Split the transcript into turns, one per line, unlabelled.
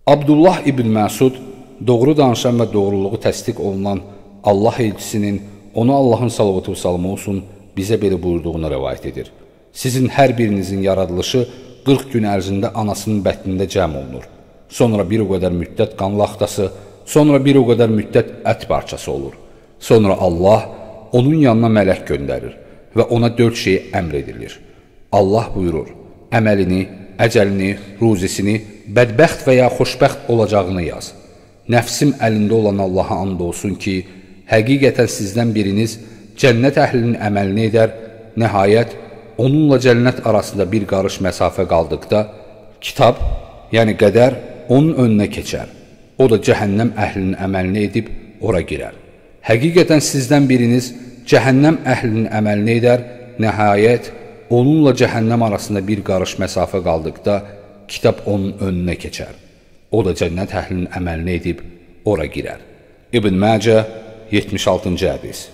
Abdullah ibn Məsud doğru danışan və doğruluğu təsdiq olunan Allah elçisinin, onu Allahın salavatı və salamı olsun, bizə belə buyurduğunu rəvayət edir. Sizin hər birinizin yaradılışı 40 gün ərzində anasının bətnində cəm olunur. Sonra bir o qədər müddət qan laxtası, sonra bir o qədər müddət ət parçası olur. Sonra Allah onun yanına mələk göndərir və ona 4 şey əmr edilir. Allah buyurur, əməlini, əcəlini, ruzisini, bədbəxt və ya xoşbəxt olacağını yaz. Nəfsim əlində olan Allaha and olsun ki, həqiqətən sizdən biriniz cənnət əhlinin əməlini edər, nəhayət onunla cənnət arasında bir qarış məsafə qaldıqda, kitab, yəni qədər onun önünə keçər. O da cəhənnəm əhlinin əməlini edib ora girər. Həqiqətən sizdən biriniz cəhənnəm əhlinin əməlini edər, nəhayət onunla cəhənnəm arasında bir qarış məsafə qaldıqda, kitab onun önünə keçər. O da cənnət əhlinin əməlini edib ora girər. İbn Məcə 76-cı hədis.